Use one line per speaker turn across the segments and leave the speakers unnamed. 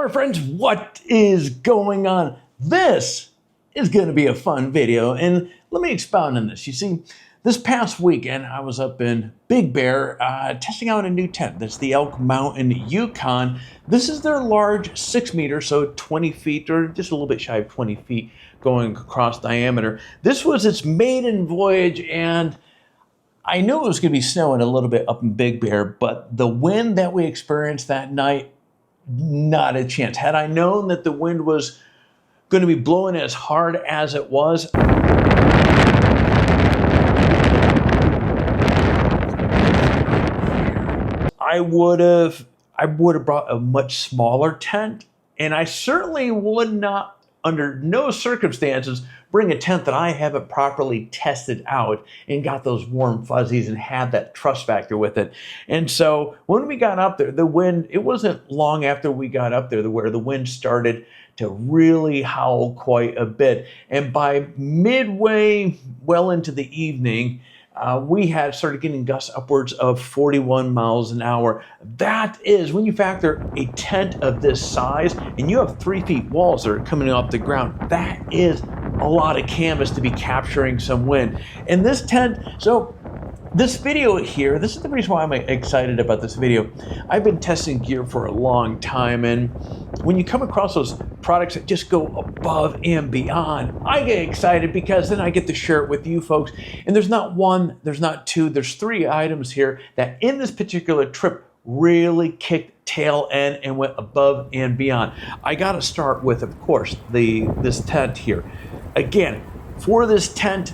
my friends, what is going on? This is going to be a fun video, and let me expound on this. You see, this past weekend I was up in Big Bear testing out a new tent. That's the Elk Mountain YUKON. This is their large 6 meter, so 20 feet or just a little bit shy of 20 feet going across diameter. This was its maiden voyage, and I knew it was going to be snowing a little bit up in Big Bear, but the wind that we experienced that night, not a chance. Had I known that the wind was going to be blowing as hard as it was, I would have brought a much smaller tent, and I certainly would not, under no circumstances, bring a tent that I haven't properly tested out and got those warm fuzzies and had that trust factor with it. And so when we got up there, the wind, it wasn't long after we got up there where the wind started to really howl quite a bit. And by midway, well into the evening, we had started getting gusts upwards of 41 miles an hour. That is, when you factor a tent of this size and you have 3 feet walls that are coming off the ground, that is a lot of canvas to be capturing some wind. And this tent, so this video here, this is the reason why I'm excited about this video. I've been testing gear for a long time, and when you come across those products that just go above and beyond, I get excited because then I get to share it with you folks. And there's not one, there's not two, there's 3 items here that in this particular trip really kicked tail end and went above and beyond. I got to start with, of course, this tent here. Again, for this tent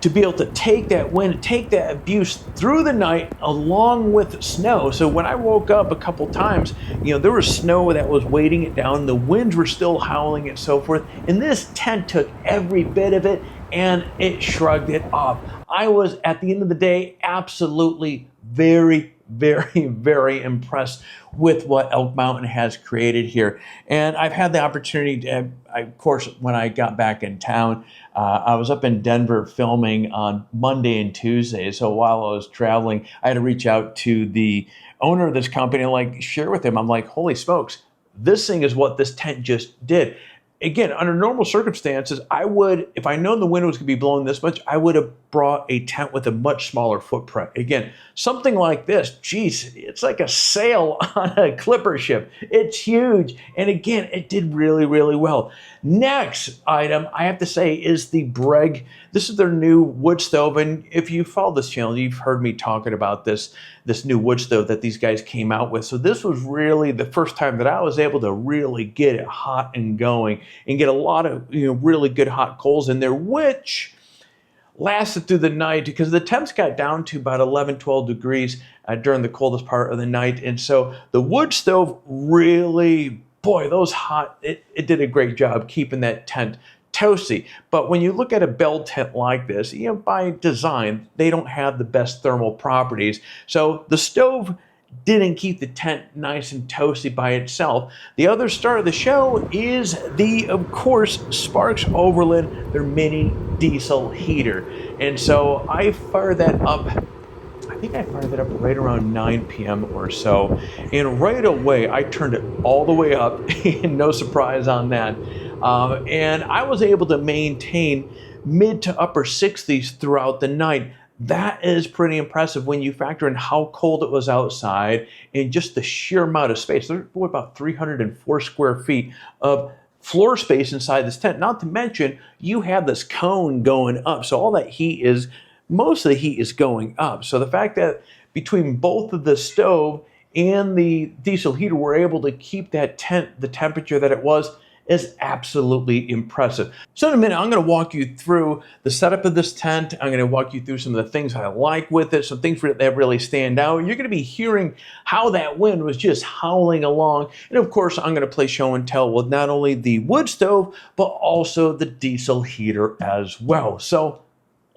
to be able to take that wind, take that abuse through the night along with snow. So when I woke up a couple times, there was snow that was weighting it down. The winds were still howling and so forth. And this tent took every bit of it and it shrugged it off. I was, at the end of the day, absolutely very impressed with what Elk Mountain has created here. And I've had the opportunity to, of course, when I got back in town, I was up in Denver filming on Monday and Tuesday. So while I was traveling, I had to reach out to the owner of this company and share with him. I'm like, holy smokes, this thing is what this tent just did. Again, under normal circumstances, I would, if I known the wind was going to be blowing this much, I would have brought a tent with a much smaller footprint. Again, something like this, geez, it's like a sail on a clipper ship. It's huge. And again, it did really well. Next item, I have to say, is the Bereg. This is their new wood stove. And if you follow this channel, you've heard me talking about this new wood stove that these guys came out with. So this was really the first time that I was able to really get it hot and going and get a lot of really good hot coals in there, which lasted through the night because the temps got down to about 11-12 degrees during the coldest part of the night. And so the wood stove really, boy, those hot, it did a great job keeping that tent toasty. But when you look at a bell tent like this, by design, they don't have the best thermal properties. So the stove didn't keep the tent nice and toasty by itself. The other star of the show is of course, Sparks Overland, their mini diesel heater. And so I fired that up. I think I fired that up right around 9 p.m. or so. And right away, I turned it all the way up. No surprise on that. And I was able to maintain mid to upper 60s throughout the night. That is pretty impressive when you factor in how cold it was outside and just the sheer amount of space. There's about 304 square feet of floor space inside this tent. Not to mention, you have this cone going up. So all that heat is, most of the heat is going up. So the fact that between both of the stove and the diesel heater, we're able to keep that tent, the temperature that it was, is absolutely impressive. So in a minute, I'm going to walk you through the setup of this tent. I'm going to walk you through some of the things I like with it, some things that really stand out. You're going to be hearing how that wind was just howling along. And of course, I'm going to play show and tell with not only the wood stove, but also the diesel heater as well. So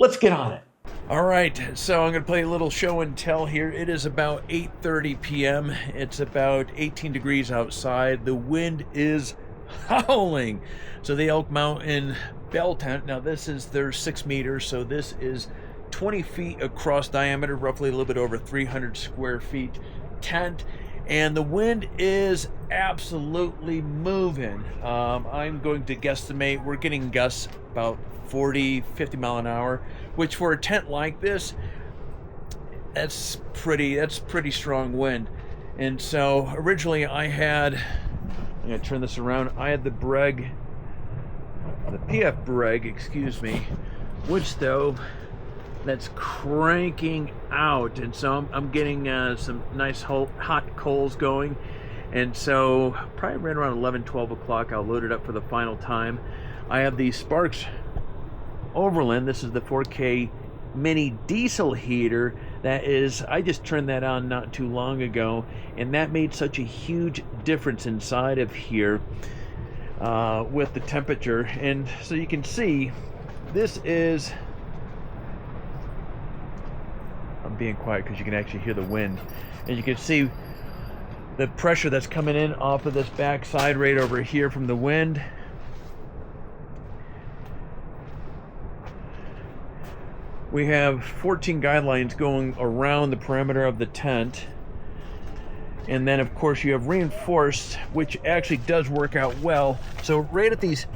let's get on it. All right, so I'm going to play a little show and tell here. It is about 8:30 p.m. It's about 18 degrees outside. The wind is howling. So the Elk Mountain bell tent, now this is their 6 meters, so this is 20 feet across diameter, roughly a little bit over 300 square feet tent. and the wind is absolutely moving. I'm going to guesstimate we're getting gusts about 40-50 mile an hour, which for a tent like this, that's pretty strong wind. And so originally I'm gonna turn this around. I had the PF Bereg, excuse me, wood stove that's cranking out, and so I'm getting some nice hot coals going. And so probably right around 11-12 o'clock I'll load it up for the final time. I have the Sparks Overland. This is the 4K mini diesel heater. That is, I just turned that on not too long ago, and that made such a huge difference inside of here with the temperature. And so you can see this is, I'm being quiet because you can actually hear the wind, and you can see the pressure that's coming in off of this back side right over here from the wind. We have 14 guidelines going around the perimeter of the tent. And then of course you have reinforced, which actually does work out well. So right at these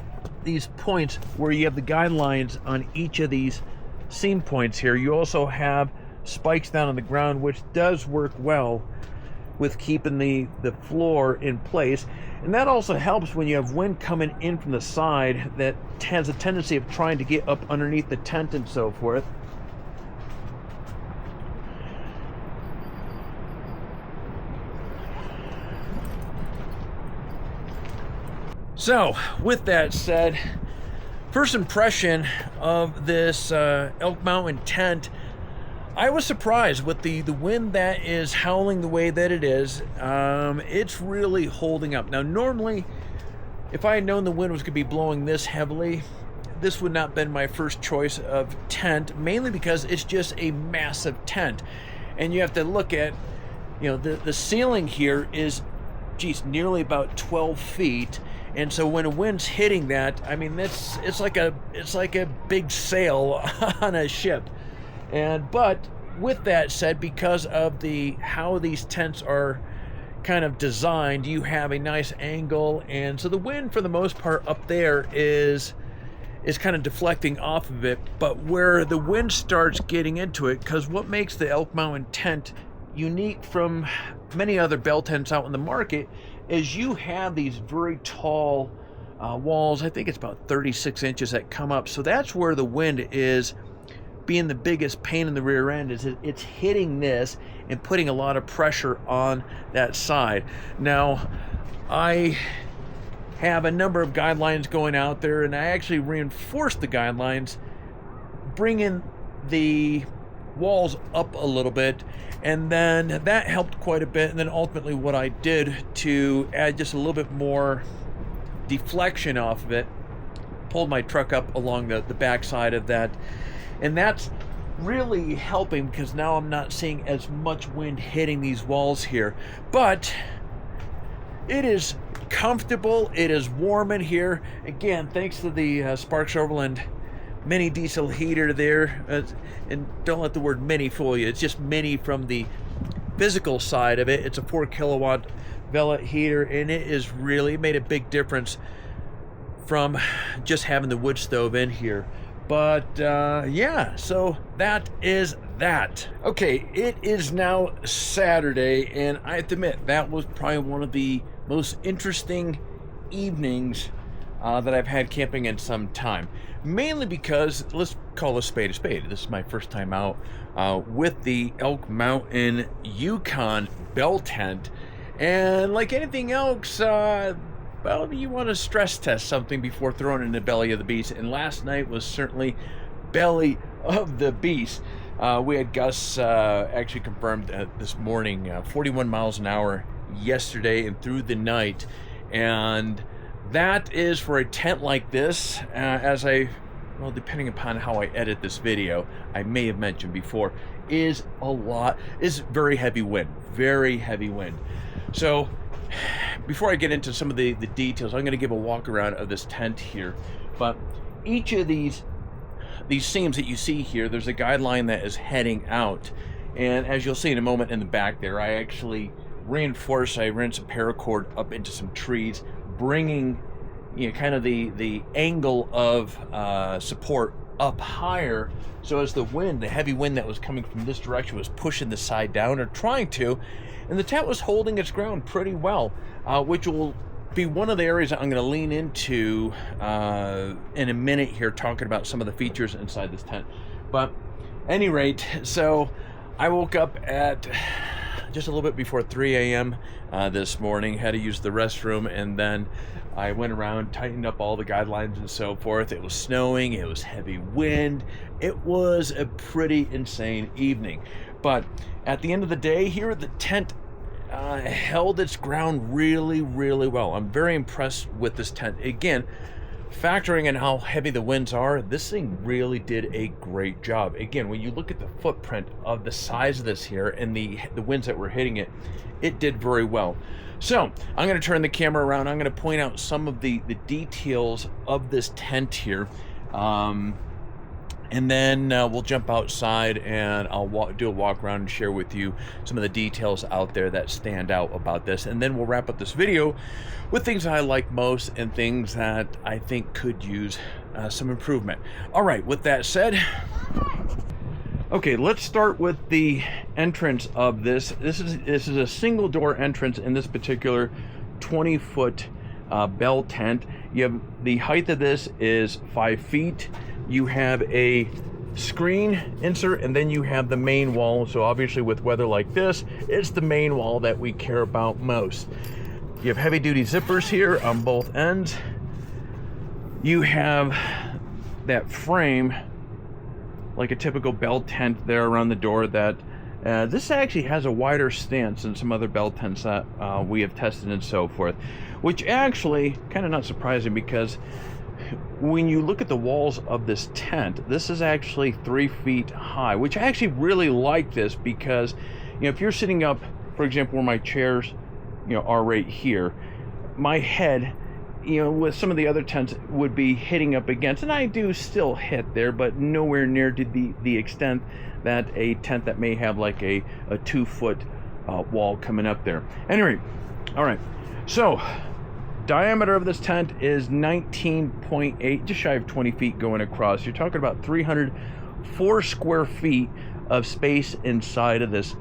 points where you have the guidelines on each of these seam points here, you also have spikes down on the ground, which does work well with keeping the floor in place. And that also helps when you have wind coming in from the side that has a tendency of trying to get up underneath the tent and so forth. So, with that said, first impression of this Elk Mountain tent, I was surprised with the wind that is howling the way that it is. It's really holding up. Now, normally, if I had known the wind was going to be blowing this heavily, this would not have been my first choice of tent, mainly because it's just a massive tent. And you have to look at, you know, the ceiling here is, geez, nearly about 12 feet. And so when a wind's hitting that, I mean, it's like a big sail on a ship. But with that said, because of how these tents are kind of designed, you have a nice angle, and so the wind for the most part up there is kind of deflecting off of it. But where the wind starts getting into it, because what makes the Elk Mountain tent unique from many other bell tents out in the market is you have these very tall walls. I think it's about 36 inches that come up. So that's where the wind is being the biggest pain in the rear end, is it's hitting this and putting a lot of pressure on that side. Now, I have a number of guidelines going out there, and I actually reinforced the guidelines, bringing the walls up a little bit, and then that helped quite a bit. And then ultimately what I did to add just a little bit more deflection off of it, pulled my truck up along the back side of that, and that's really helping because now I'm not seeing as much wind hitting these walls here. But it is comfortable, it is warm in here. Again, thanks to the Sparks Overland mini diesel heater there, and don't let the word mini fool you, it's just mini from the physical side of it. It's a 4 kilowatt velvet heater, and it is really made a big difference from just having the wood stove in here. But yeah, so that is that. Okay, it is now Saturday, and I have to admit that was probably one of the most interesting evenings that I've had camping in some time. Mainly because, let's call a spade a spade. This is my first time out with the Elk Mountain YUKON bell tent. And like anything else, well, you want to stress test something before throwing it in the belly of the beast. And last night was certainly belly of the beast. We had gusts actually confirmed this morning, 41 miles an hour yesterday and through the night. And that is, for a tent like this, well, depending upon how I edit this video, I may have mentioned before, is very heavy wind, very heavy wind. So before I get into some of the details, I'm going to give a walk around of this tent here. But each of these seams that you see here, there's a guideline that is heading out. And as you'll see in a moment in the back there, I actually reinforced. I ran some paracord up into some trees, bringing, you know, kind of the angle of support up higher, so as the wind, the heavy wind that was coming from this direction, was pushing the side down, or trying to, and the tent was holding its ground pretty well, which will be one of the areas that I'm going to lean into in a minute here, talking about some of the features inside this tent. But at any rate, so I woke up at just a little bit before 3 a.m. This morning, had to use the restroom, and then I went around, tightened up all the guidelines and so forth. It was snowing, it was heavy wind. It was a pretty insane evening. But at the end of the day here, the tent held its ground really, really well. I'm very impressed with this tent. Again, factoring in how heavy the winds are, this thing really did a great job. Again, when you look at the footprint of the size of this here and the winds that were hitting it, it did very well. So I'm going to turn the camera around. I'm going to point out some of the details of this tent here. And then we'll jump outside, and I'll do a walk around and share with you some of the details out there that stand out about this. And then we'll wrap up this video with things that I like most and things that I think could use some improvement. All right, with that said, okay, let's start with the entrance of this. This is a single door entrance in this particular 20-foot bell tent. You have, the height of this is 5 feet. You have a screen insert, and then you have the main wall. So obviously with weather like this, it's the main wall that we care about most. You have heavy duty zippers here on both ends. You have that frame, like a typical bell tent there around the door, that this actually has a wider stance than some other bell tents that we have tested and so forth, which actually kind of not surprising, because when you look at the walls of this tent, this is actually 3 feet high, which I actually really like this, because, you know, if you're sitting up, for example, where my chairs, you know, are right here, my head, you know, with some of the other tents would be hitting up against, and I do still hit there, but nowhere near to the extent that a tent that may have like a 2-foot wall coming up there. Anyway, all right, so diameter of this tent is 19.8, just shy of 20 feet going across. You're talking about 304 square feet of space inside of this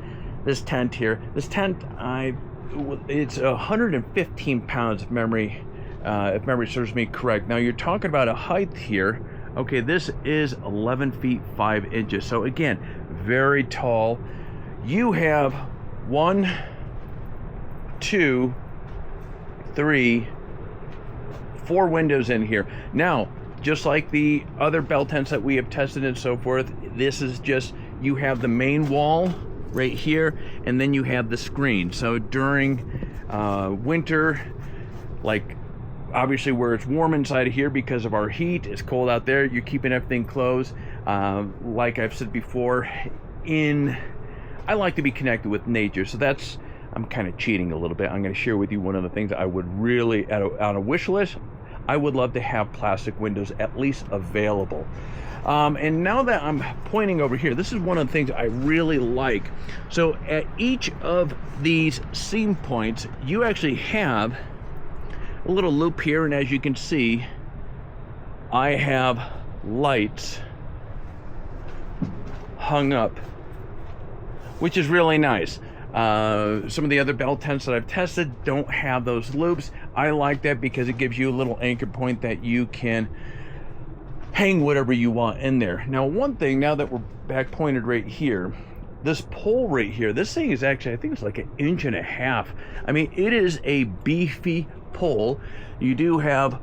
tent here. This tent, it's 115 pounds if memory serves me correct. Now you're talking about a height here. Okay, this is 11 feet 5 inches. So again, very tall. You have 1, 2, 3, 4 windows in here. Now, just like the other bell tents that we have tested and so forth, this is just, you have the main wall right here, and then you have the screen. So during winter, like obviously where it's warm inside of here because of our heat, it's cold out there, you're keeping everything closed. Like I've said before, I like to be connected with nature, so that's, I'm kind of cheating a little bit. I'm going to share with you one of the things that I would really, on a wish list, I would love to have plastic windows at least available. And now that I'm pointing over here, this is one of the things I really like. So at each of these seam points, you actually have a little loop here, and as you can see, I have lights hung up, which is really nice. Some of the other bell tents that I've tested don't have those loops. I like that because it gives you a little anchor point that you can hang whatever you want in there. Now, one thing, now that we're back pointed right here, this pole right here, this thing is actually, I think it's like 1.5 inches. I mean, it is a beefy pole. You do have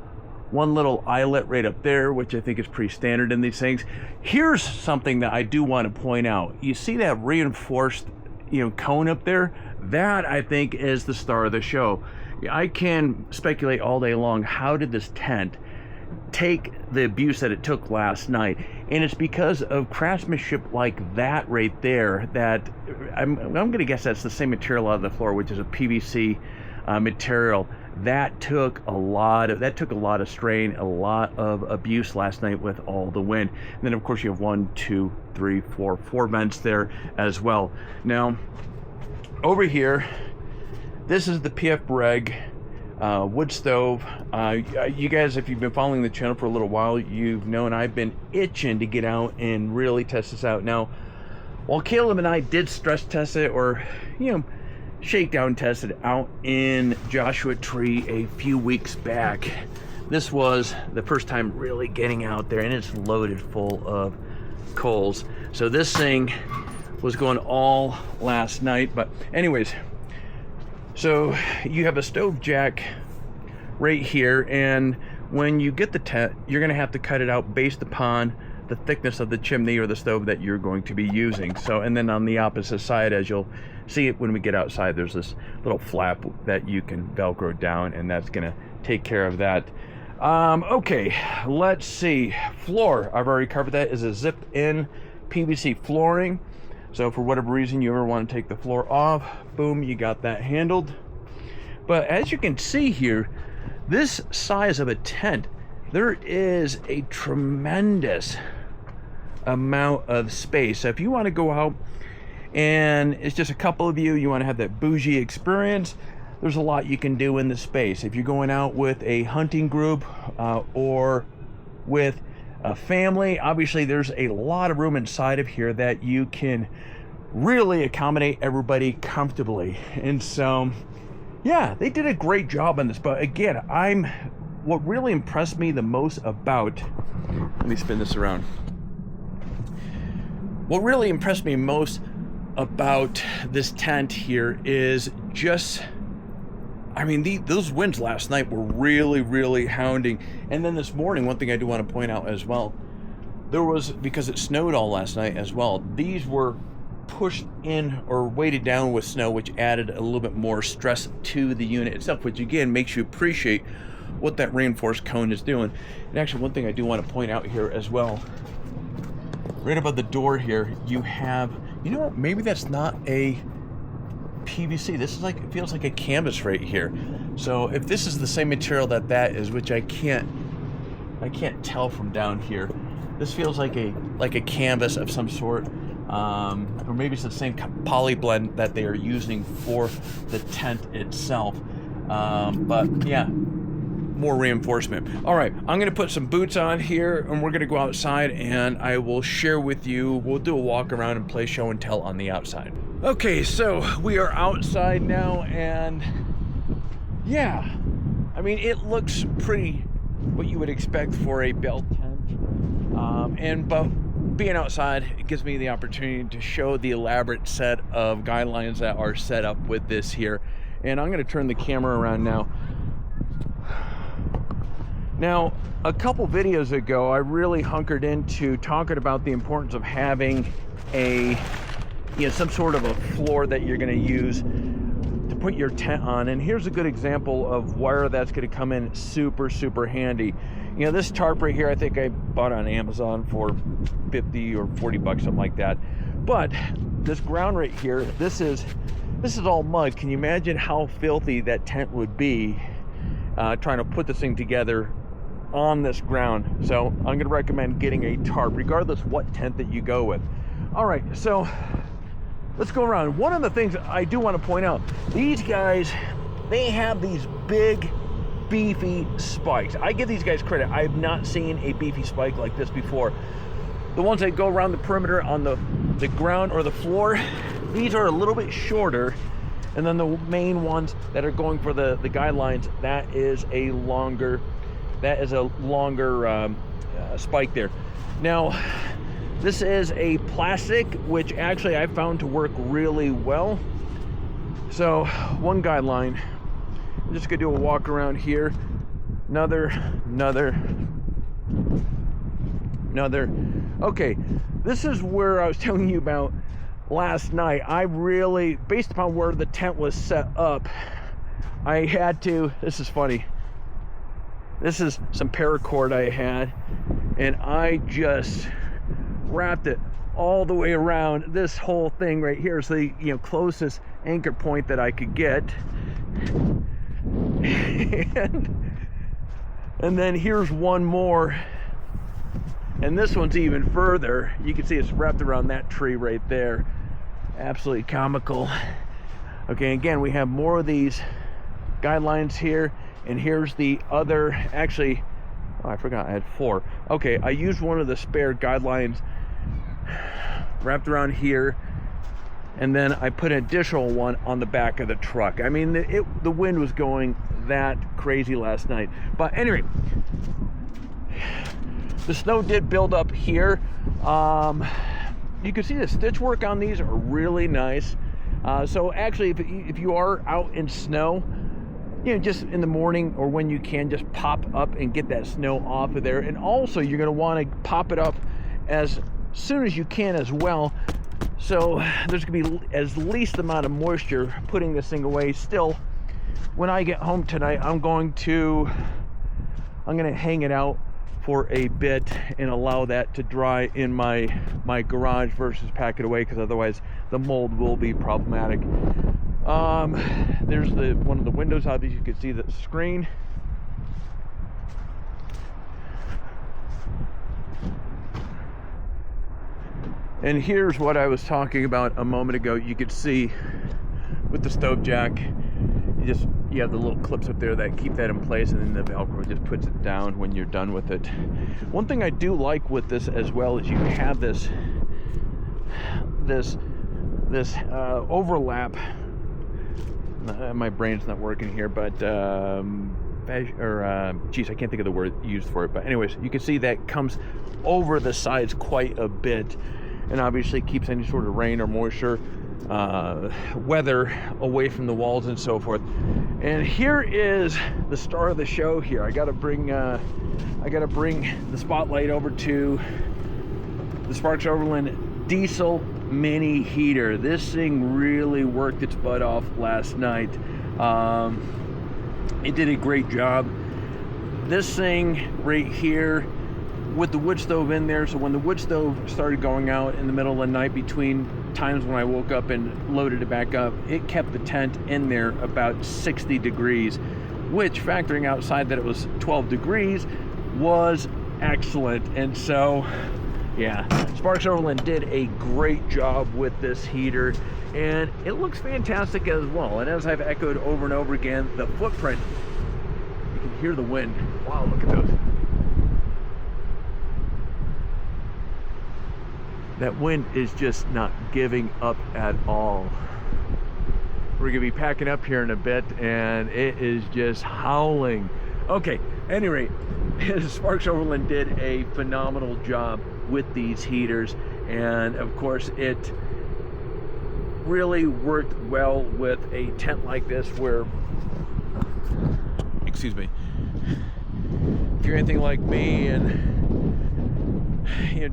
one little eyelet right up there, which I think is pretty standard in these things. Here's something that I do want to point out. You see that reinforced, you know, cone up there? That, I think, is the star of the show. I can speculate all day long, how did this tent take the abuse that it took last night? And it's because of craftsmanship like that right there, that I'm going to guess that's the same material out of the floor, which is a PVC material. That took a lot of strain, a lot of abuse last night with all the wind. And then of course you have 1, 2, 3, 4 vents there as well. Now over here This is the PF Bereg wood stove. You guys, if you've been following the channel for a little while, you've known I've been itching to get out and really test this out. Now, while Caleb and I did stress test it, or shakedown test it out in Joshua Tree a few weeks back, this was the first time really getting out there, and it's loaded full of coals. So this thing was going all last night. But anyways, so you have a stove jack right here, and when you get the tent, you're going to have to cut it out based upon the thickness of the chimney or the stove that you're going to be using. So, and then on the opposite side, as you'll see it when we get outside, there's this little flap that you can Velcro down, and that's going to take care of that. Okay, let's see. Floor, I've already covered that, is a zip-in PVC flooring. So for whatever reason you ever want to take the floor off, boom, you got that handled. But as you can see here, this size of a tent, there is a tremendous amount of space. So if you want to go out and it's just a couple of you want to have that bougie experience, there's a lot you can do in the space. If you're going out with a hunting group or with a family, obviously there's a lot of room inside of here that you can really accommodate everybody comfortably. And so yeah, they did a great job on this. But again, what really impressed me the most about, let me spin this around. What really impressed me most about this tent here is just, I mean, those winds last night were really, really hounding. And then this morning, one thing I do want to point out as well, there was, because it snowed all last night as well, these were pushed in or weighted down with snow, which added a little bit more stress to the unit itself, which again makes you appreciate what that reinforced cone is doing. And actually, one thing I do want to point out here as well, right above the door here, you have, you know what, maybe that's not a PVC. This is like, it feels like a canvas right here. So if this is the same material that is, which I can't tell from down here, this feels like a canvas of some sort, or maybe it's the same poly blend that they are using for the tent itself. But yeah, more reinforcement. All right, I'm gonna put some boots on here and we're gonna go outside, and I will share with you, we'll do a walk around and play show and tell on the outside. Okay, so we are outside now, and yeah, I mean, it looks pretty what you would expect for a belt tent. But being outside, it gives me the opportunity to show the elaborate set of guidelines that are set up with this here. And I'm gonna turn the camera around now. Now, a couple videos ago, I really hunkered into talking about the importance of having some sort of a floor that you're going to use to put your tent on. And here's a good example of where that's going to come in super, super handy. You know, this tarp right here, I think I bought on Amazon for 50 or 40 bucks, something like that. But this ground right here, this is all mud. Can you imagine how filthy that tent would be trying to put this thing together on this ground? So I'm going to recommend getting a tarp, regardless what tent that you go with. All right, so let's go around. One of the things I do want to point out, these guys, they have these big, beefy spikes. I give these guys credit. I have not seen a beefy spike like this before. The ones that go around the perimeter on the ground or the floor, these are a little bit shorter. And then the main ones that are going for the guidelines, that is a longer spike there. Now, this is a plastic, which actually I found to work really well. So one guideline, I'm just gonna do a walk around here. Another. Okay, this is where I was telling you about last night. I really, based upon where the tent was set up, I had to, this is funny, this is some paracord I had, and I just wrapped it all the way around this whole thing right here. So the closest anchor point that I could get. And then here's one more, and this one's even further. You can see it's wrapped around that tree right there. Absolutely comical. Okay, again, we have more of these guidelines here, and here's the other, actually, oh, I forgot I had 4. Okay, I used one of the spare guidelines wrapped around here, and then I put an additional one on the back of the truck. I mean, the wind was going that crazy last night. But anyway, the snow did build up here. You can see the stitch work on these are really nice. So actually, if you are out in snow, you know, just in the morning or when you can, just pop up and get that snow off of there. And also, you're going to want to pop it up as soon as you can as well. So there's going to be as least amount of moisture putting this thing away. Still, when I get home tonight, I'm going to hang it out for a bit and allow that to dry in my garage versus pack it away, because otherwise the mold will be problematic. There's one of the windows. Obviously you can see the screen. And here's what I was talking about a moment ago. You could see with the stove jack, you have the little clips up there that keep that in place, and then the Velcro just puts it down when you're done with it. One thing I do like with this as well is you have this overlap. My brain's not working here, but geez, I can't think of the word used for it. But anyways, you can see that comes over the sides quite a bit, and obviously keeps any sort of rain or moisture, weather away from the walls and so forth. And here is the star of the show here. I gotta bring the spotlight over to the Sparks Overland diesel mini heater. This thing really worked its butt off last night. It did a great job. This thing right here with the wood stove in there, so when the wood stove started going out in the middle of the night between times when I woke up and loaded it back up, it kept the tent in there about 60 degrees, which, factoring outside that it was 12 degrees, was excellent. And so yeah, Sparks Overland did a great job with this heater, and it looks fantastic as well. And as I've echoed over and over again, the footprint, you can hear the wind. Wow, look at those. That wind is just not giving up at all. We're gonna be packing up here in a bit, and it is just howling. Okay, at any rate, Sparks Overland did a phenomenal job with these heaters, and of course it really worked well with a tent like this, where, excuse me, if you're anything like me and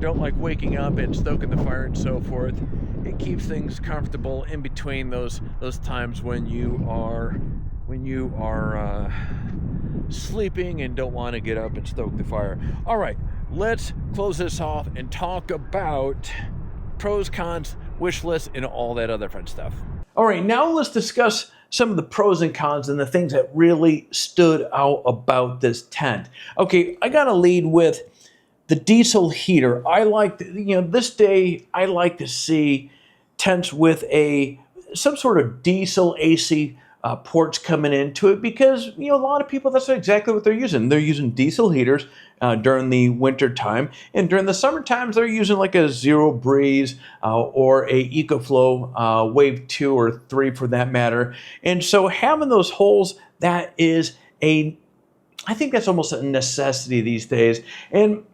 don't like waking up and stoking the fire and so forth, it keeps things comfortable in between those times when you are sleeping and don't want to get up and stoke the fire. All right, let's close this off and talk about pros, cons, wish list, and all that other fun stuff. All right, now let's discuss some of the pros and cons and the things that really stood out about this tent. Okay, I gotta lead with the diesel heater. I like, this day, I like to see tents with some sort of diesel AC ports coming into it, because a lot of people, that's exactly what they're using. They're using diesel heaters during the winter time, and during the summer times they're using like a Zero Breeze or a EcoFlow Wave 2 or 3 for that matter. And so having those holes, that is I think that's almost a necessity these days. And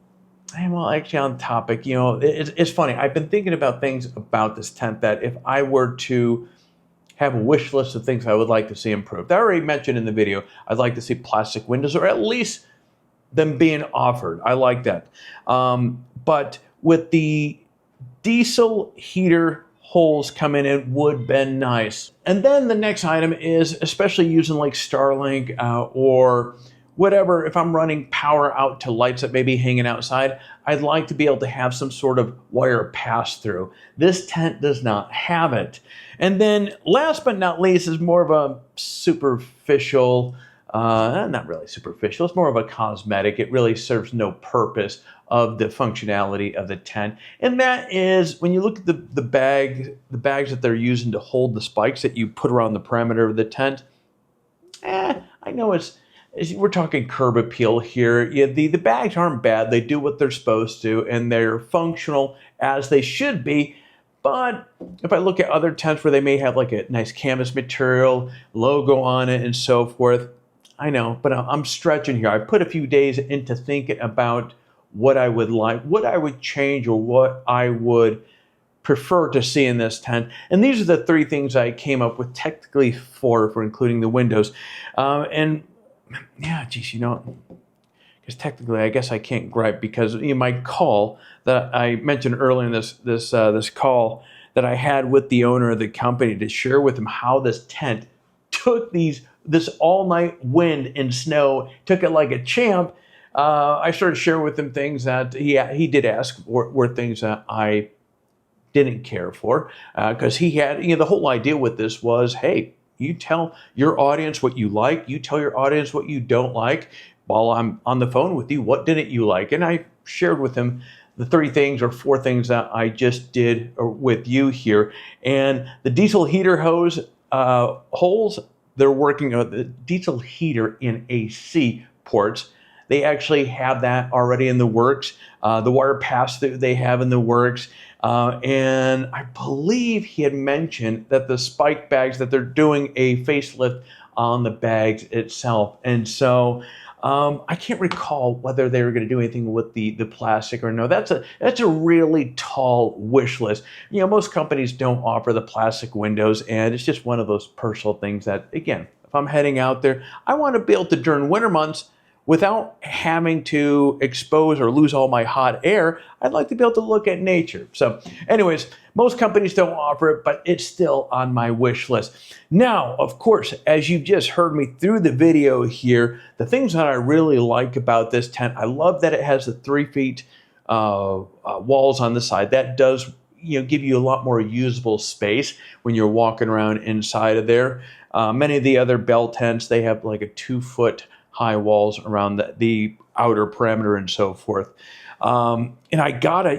well, actually on topic, it's funny. I've been thinking about things about this tent that if I were to have a wish list of things I would like to see improved. I already mentioned in the video, I'd like to see plastic windows, or at least them being offered. I like that. But with the diesel heater holes coming in would have been nice. And then the next item is, especially using like Starlink or whatever, if I'm running power out to lights that may be hanging outside, I'd like to be able to have some sort of wire pass through. This tent does not have it. And then last but not least is more of a superficial not really superficial. It's more of a cosmetic. It really serves no purpose of the functionality of the tent. And that is when you look at the bags that they're using to hold the spikes that you put around the perimeter of the tent. I know we're talking curb appeal here. Yeah, the bags aren't bad. They do what they're supposed to, and they're functional as they should be. But if I look at other tents where they may have like a nice canvas material, logo on it, and so forth, I know, but I'm stretching here. I put a few days into thinking about what I would like, what I would change, or what I would prefer to see in this tent. And these are the three things I came up with, technically four for including the windows. And yeah, geez, because technically I guess I can't gripe, because my call that I mentioned earlier in this call that I had with the owner of the company to share with him how this tent took this all-night wind and snow, took it like a champ. I started sharing with him things that he did ask were things that I didn't care for, because he had, the whole idea with this was, hey, you tell your audience what you like, you tell your audience what you don't like. While I'm on the phone with you, what didn't you like? And I shared with him the three things or four things that I just did with you here. And the diesel heater hose holes, they're working on the diesel heater in AC ports. They actually have that already in the works. The wire pass-through they have in the works. And I believe he had mentioned that the spike bags, that they're doing a facelift on the bags itself. And so I can't recall whether they were going to do anything with the plastic or no. That's a really tall wish list. Most companies don't offer the plastic windows, and it's just one of those personal things that, again, if I'm heading out there, I want to be able to, during winter months, without having to expose or lose all my hot air, I'd like to be able to look at nature. So anyways, most companies don't offer it, but it's still on my wish list. Now, of course, as you just heard me through the video here, the things that I really like about this tent, I love that it has the 3 feet walls on the side. That does give you a lot more usable space when you're walking around inside of there. Many of the other bell tents, they have like a 2-foot high walls around the outer perimeter and so forth. And I gotta,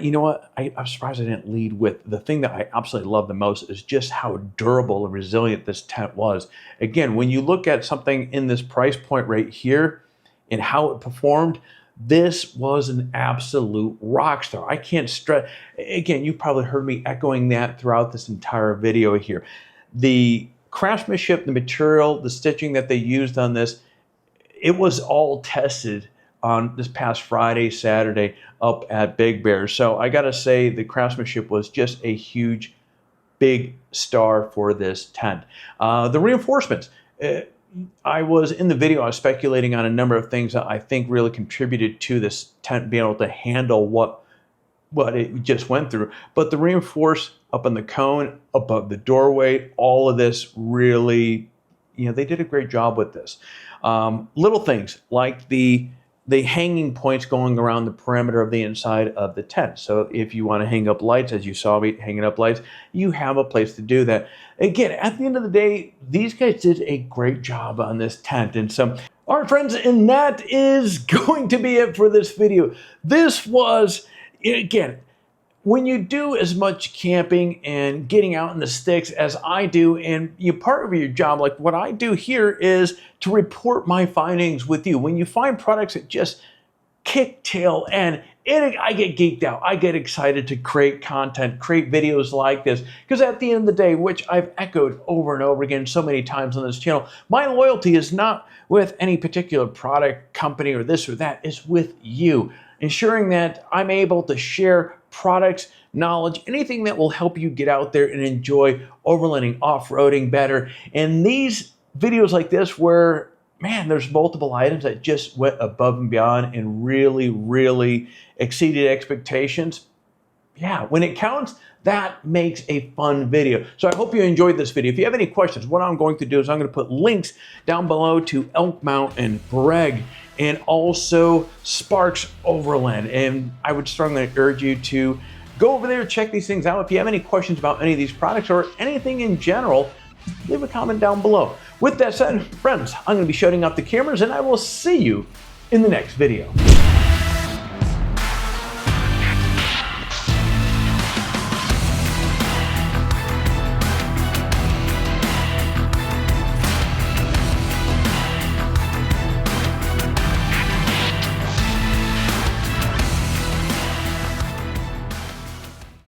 I'm surprised I didn't lead with the thing that I absolutely love the most is just how durable and resilient this tent was. Again, when you look at something in this price point right here and how it performed, this was an absolute rock star. I can't stress, again, you've probably heard me echoing that throughout this entire video here. The craftsmanship, the material, the stitching that they used on this, it was all tested on this past Friday, Saturday up at Big Bear. So I got to say the craftsmanship was just a huge, big star for this tent. The reinforcements. I was in the video, I was speculating on a number of things that I think really contributed to this tent being able to handle what it just went through. But the reinforce up on the cone, above the doorway, all of this really, they did a great job with this. Little things like the hanging points going around the perimeter of the inside of the tent. So if you want to hang up lights, as you saw me hanging up lights, you have a place to do that. Again, at the end of the day, these guys did a great job on this tent. And so, all right, friends, and that is going to be it for this video. This was, again, when you do as much camping and getting out in the sticks as I do, and part of your job, like what I do here, is to report my findings with you. When you find products that just kick tail and I get geeked out, I get excited to create content, create videos like this, because at the end of the day, which I've echoed over and over again so many times on this channel, my loyalty is not with any particular product, company, or this or that. It's with you, ensuring that I'm able to share products, knowledge, anything that will help you get out there and enjoy overlanding, off-roading better. And these videos like this where, man, there's multiple items that just went above and beyond and really, really exceeded expectations. Yeah, when it counts, that makes a fun video. So I hope you enjoyed this video. If you have any questions, what I'm going to do is I'm going to put links down below to Elk Mountain Bereg and also Sparks Overland. And I would strongly urge you to go over there, check these things out. If you have any questions about any of these products or anything in general, leave a comment down below. With that said, friends, I'm going to be shutting off the cameras and I will see you in the next video.